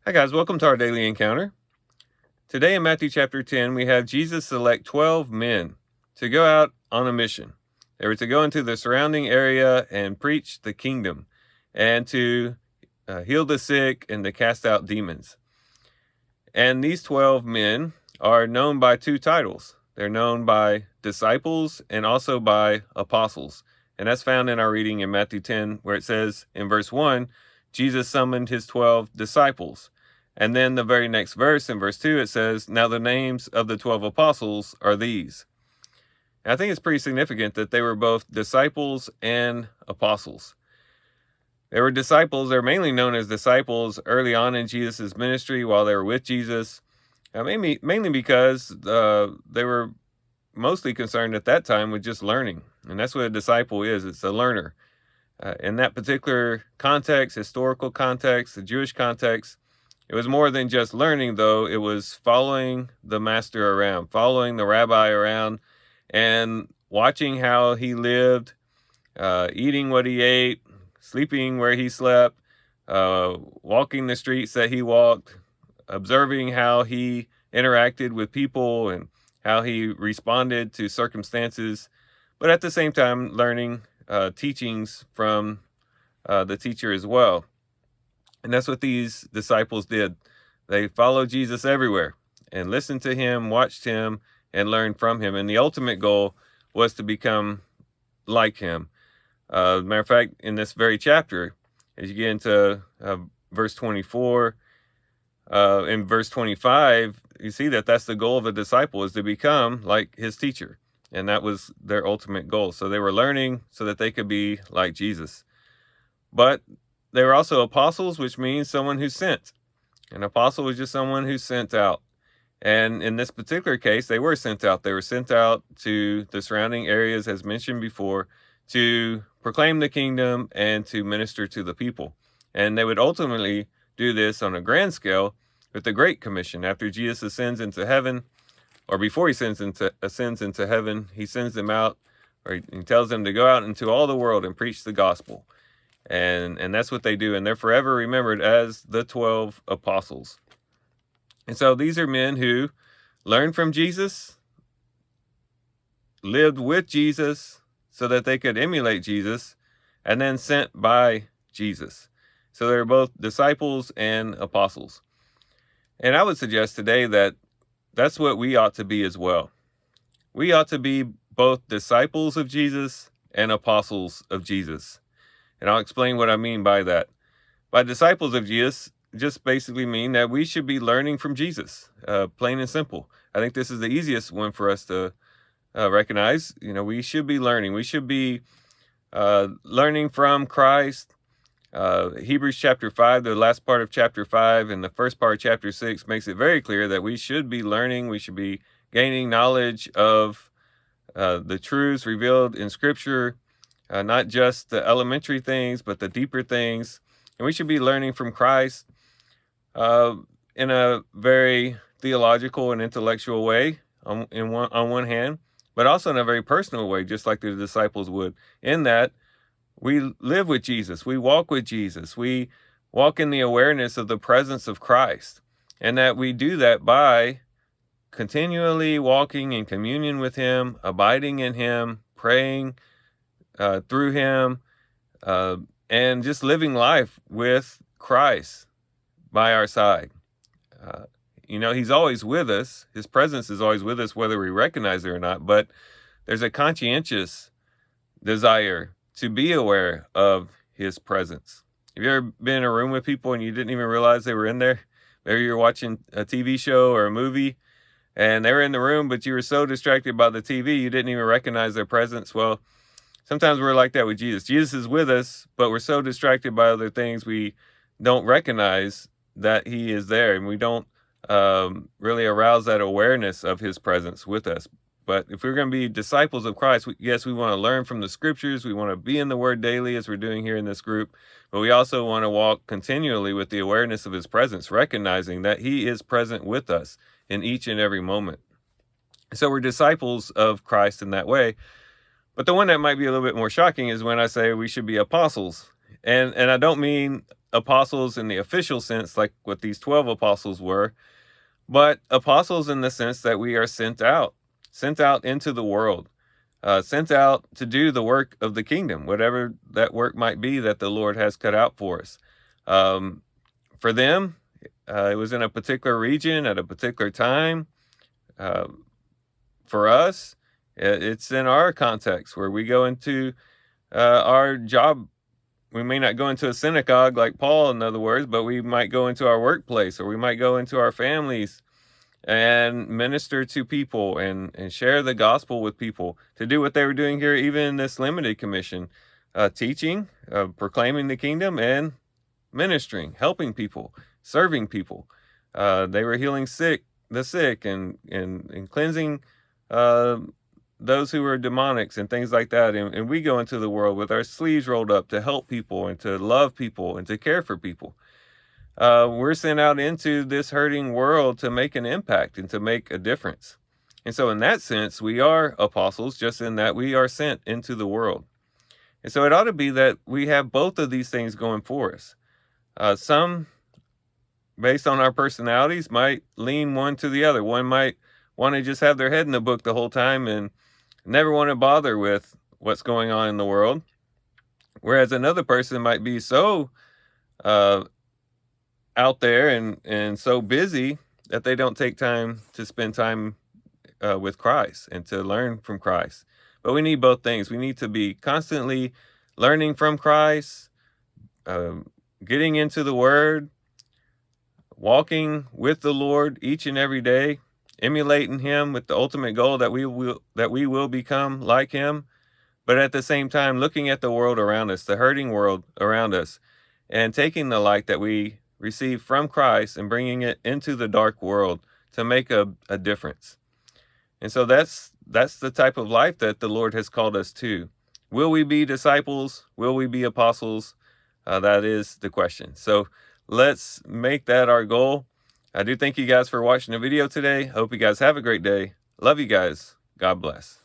Hi guys, welcome to our daily encounter. Today in Matthew chapter 10, we have Jesus select 12 men to go out on a mission. They were to go into the surrounding area and preach the kingdom and to heal the sick and to cast out demons. And these 12 men are known by two titles. They're known by disciples and also by apostles. And that's found in our reading in Matthew 10, where it says in verse 1, Jesus summoned his 12 disciples. And then the very next verse, in verse 2, it says, now the names of the 12 apostles are these. And I think it's pretty significant that they were both disciples and apostles. They were disciples. They're mainly known as disciples early on in Jesus' ministry while they were with Jesus. Mainly because they were mostly concerned at that time with just learning. And that's what a disciple is. It's a learner. In that particular context, historical context, the Jewish context, it was more than just learning, though. It was following the master around, following the rabbi around, and watching how he lived, eating what he ate, sleeping where he slept, walking the streets that he walked, observing how he interacted with people and how he responded to circumstances, but at the same time learning teachings from the teacher as well. And that's what these disciples did. They followed Jesus everywhere and listened to him, watched him, and learned from him. And the ultimate goal was to become like him. Matter of fact, in this very chapter, as you get into verse 24, in verse 25, you see that that's the goal of a disciple, is to become like his teacher. And that was their ultimate goal. So they were learning so that they could be like Jesus. But they were also apostles, which means someone who sent. An apostle was just someone who sent out. And in this particular case, they were sent out. They were sent out to the surrounding areas, as mentioned before, to proclaim the kingdom and to minister to the people. And they would ultimately do this on a grand scale with the Great Commission. After Jesus ascends into heaven, or before he ascends into heaven, he sends them out, or he tells them to go out into all the world and preach the gospel. And that's what they do. And they're forever remembered as the 12 apostles. And so these are men who learned from Jesus, lived with Jesus so that they could emulate Jesus, and then sent by Jesus. So they're both disciples and apostles. And I would suggest today that that's what we ought to be as well. We ought to be both disciples of Jesus and apostles of Jesus. And I'll explain what I mean by that. By disciples of Jesus, just basically mean that we should be learning from Jesus, plain and simple. I think this is the easiest one for us to recognize. We should be learning. We should be learning from Christ. Hebrews chapter 5, the last part of chapter 5 and the first part of chapter 6 makes it very clear that we should be learning. We should be gaining knowledge of the truths revealed in Scripture, not just the elementary things, but the deeper things. And we should be learning from Christ in a very theological and intellectual way on one hand, but also in a very personal way, just like the disciples would, in that we live with Jesus, we walk with Jesus, we walk in the awareness of the presence of Christ, and that we do that by continually walking in communion with him, abiding in him, praying through him, and just living life with Christ by our side. He's always with us. His presence is always with us, whether we recognize it or not. But there's a conscientious desire to be aware of his presence. Have you ever been in a room with people and you didn't even realize they were in there? Maybe you're watching a TV show or a movie and they were in the room, but you were so distracted by the TV, you didn't even recognize their presence. Well, sometimes we're like that with Jesus. Jesus is with us, but we're so distracted by other things, we don't recognize that he is there, and we don't really arouse that awareness of his presence with us. But if we're going to be disciples of Christ, yes, we want to learn from the Scriptures. We want to be in the Word daily, as we're doing here in this group. But we also want to walk continually with the awareness of his presence, recognizing that he is present with us in each and every moment. So we're disciples of Christ in that way. But the one that might be a little bit more shocking is when I say we should be apostles. And I don't mean apostles in the official sense, like what these 12 apostles were, but apostles in the sense that we are sent out into the world, sent out to do the work of the kingdom, whatever that work might be that the Lord has cut out for us. For them, it was in a particular region at a particular time. For us, it's in our context where we go into our job. We may not go into a synagogue like Paul, in other words, but we might go into our workplace, or we might go into our families and minister to people and share the gospel with people, to do what they were doing here, even in this limited commission, teaching, proclaiming the kingdom, and ministering, helping people, serving people. They were healing the sick and cleansing those who were demonics and things like that. And we go into the world with our sleeves rolled up to help people and to love people and to care for people. We're sent out into this hurting world to make an impact and to make a difference. And so in that sense, we are apostles, just in that we are sent into the world. And so it ought to be that we have both of these things going for us. Some, based on our personalities, might lean one to the other. One might want to just have their head in the book the whole time and never want to bother with what's going on in the world. Whereas another person might be so out there and so busy that they don't take time to spend time with Christ and to learn from Christ. But we need both things. We need to be constantly learning from Christ, getting into the Word, walking with the Lord each and every day, emulating Him with the ultimate goal that we will become like Him. But at the same time, looking at the world around us, the hurting world around us, and taking the light that we receive from Christ and bringing it into the dark world to make a difference. And so that's the type of life that the Lord has called us to. Will we be disciples? Will we be apostles? That is the question. So let's make that our goal. I do thank you guys for watching the video today. Hope you guys have a great day. Love you guys. God bless.